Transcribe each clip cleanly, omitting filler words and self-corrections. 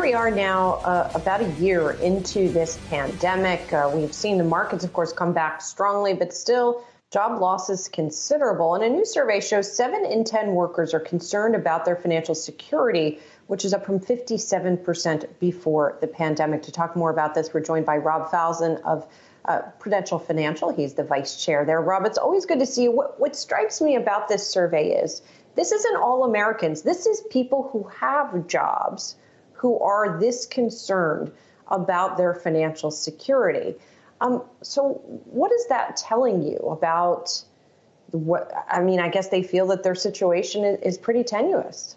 we are now about a year into this pandemic. We've seen the markets, of course, come back strongly, but still job losses considerable. And a new survey shows 7 in 10 workers are concerned about their financial security, which is up from 57% before the pandemic. To talk more about this, we're joined by Rob Falzon of Prudential Financial. He's the vice chair there. Rob, it's always good to see you. What strikes me about this survey is this isn't all Americans. This is people who have jobs who are this concerned about their financial security. So what is that telling you about I guess they feel that their situation is pretty tenuous.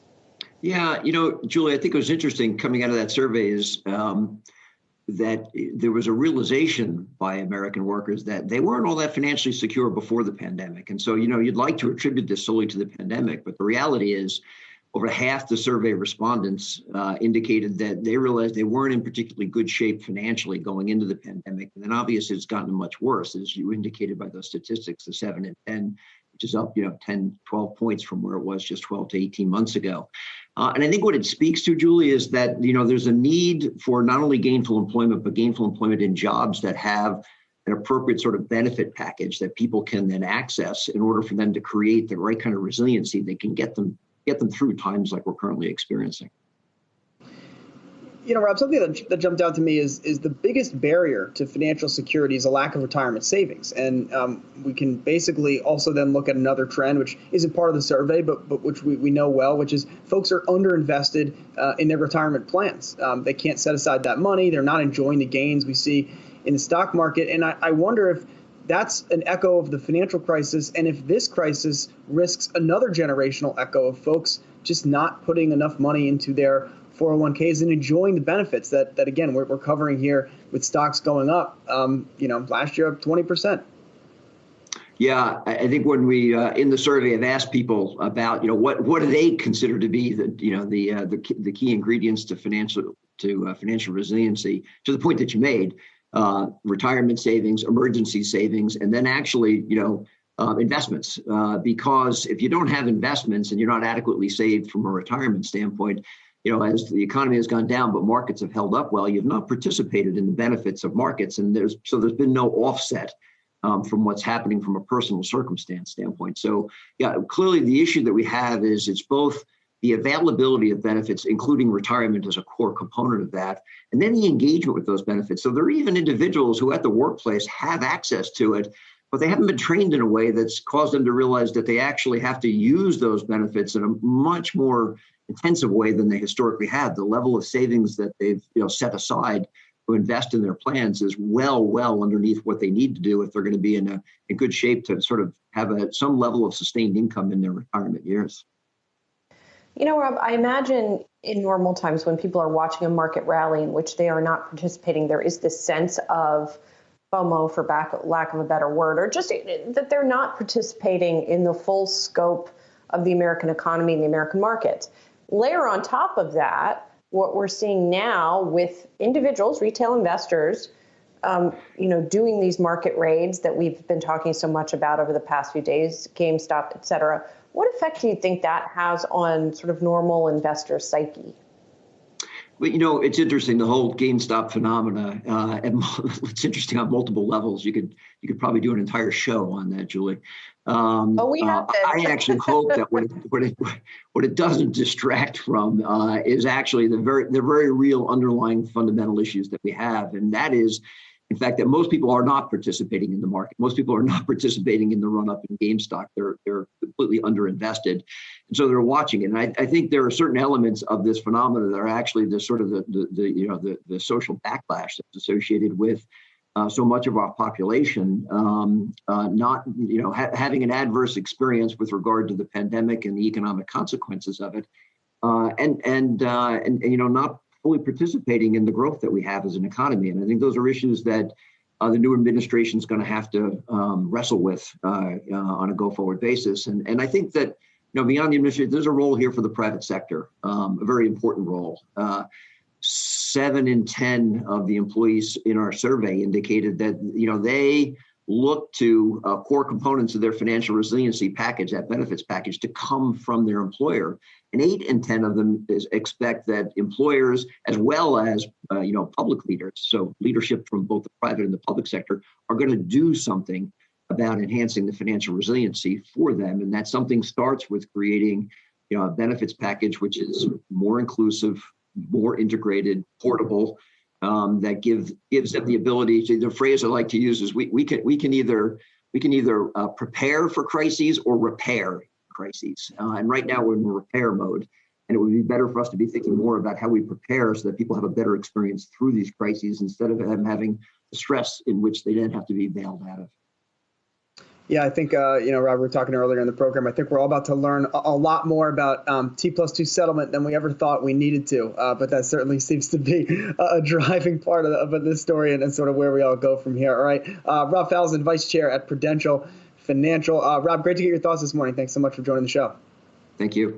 Yeah, Julie, I think it was interesting coming out of that survey is that there was a realization by American workers that they weren't all that financially secure before the pandemic. And so, you'd like to attribute this solely to the pandemic, but the reality is over half the survey respondents indicated that they realized they weren't in particularly good shape financially going into the pandemic. And then obviously it's gotten much worse, as you indicated by those statistics, the 7 in 10, which is up, 10, 12 points from where it was just 12 to 18 months ago. And I think what it speaks to, Julie, is that, there's a need for not only gainful employment, but gainful employment in jobs that have an appropriate sort of benefit package that people can then access in order for them to create the right kind of resiliency that can get them through times like we're currently experiencing. Rob, something that jumped out to me is the biggest barrier to financial security is a lack of retirement savings. And we can basically also then look at another trend, which isn't part of the survey, but which we know well, which is folks are underinvested in their retirement plans. They can't set aside that money. They're not enjoying the gains we see in the stock market. And I wonder if that's an echo of the financial crisis, and if this crisis risks another generational echo of folks just not putting enough money into their 401ks and enjoying the benefits that again, we're covering here with stocks going up, last year up 20%. Yeah, I think when we in the survey have asked people about, what do they consider to be the key ingredients to financial resiliency, to the point that you made, retirement savings, emergency savings, and then actually, investments. Because if you don't have investments and you're not adequately saved from a retirement standpoint, as the economy has gone down, but markets have held up well, you've not participated in the benefits of markets. And there's been no offset from what's happening from a personal circumstance standpoint. So, yeah, clearly the issue that we have is it's both the availability of benefits, including retirement as a core component of that, and then the engagement with those benefits. So there are even individuals who at the workplace have access to it, but they haven't been trained in a way that's caused them to realize that they actually have to use those benefits in a much more intensive way than they historically had. The level of savings that they've set aside to invest in their plans is well underneath what they need to do if they're going to be in good shape to sort of have some level of sustained income in their retirement years. Rob, I imagine in normal times when people are watching a market rally in which they are not participating, there is this sense of FOMO, for lack of a better word, or just that they're not participating in the full scope of the American economy and the American market. Layer on top of that, what we're seeing now with individuals, retail investors, doing these market raids that we've been talking so much about over the past few days, GameStop, et cetera. What effect do you think that has on sort of normal investor psyche? Well, it's interesting, the whole GameStop phenomena. And it's interesting on multiple levels. You could probably do an entire show on that, Julie. We have this. I actually hope that what it doesn't distract from is actually the very real underlying fundamental issues that we have, and that is, in fact, that most people are not participating in the market. Most people are not participating in the run-up in GameStop. They're completely underinvested, and so they're watching it. And I think there are certain elements of this phenomenon that are actually the sort of the social backlash that's associated with so much of our population not having an adverse experience with regard to the pandemic and the economic consequences of it, and not fully participating in the growth that we have as an economy. And I think those are issues that the new administration is going to have to wrestle with on a go-forward basis. And I think that beyond the administration, there's a role here for the private sector, a very important role. 7 in 10 of the employees in our survey indicated that they look to core components of their financial resiliency package, that benefits package, to come from their employer. And 8 in 10 of them expect that employers, as well as public leaders, so leadership from both the private and the public sector, are going to do something about enhancing the financial resiliency for them. And that something starts with creating a benefits package which is more inclusive, more integrated, portable, that gives them the ability to. The phrase I like to use is we can either prepare for crises or repair crises. And right now we're in repair mode, and it would be better for us to be thinking more about how we prepare so that people have a better experience through these crises instead of them having the stress in which they then have to be bailed out of. Yeah, I think, Rob, we were talking earlier in the program, I think we're all about to learn a lot more about T+2 settlement than we ever thought we needed to. But that certainly seems to be a driving part of this story and sort of where we all go from here. All right. Rob Falzon, Vice Chair at Prudential Financial. Rob, great to get your thoughts this morning. Thanks so much for joining the show. Thank you.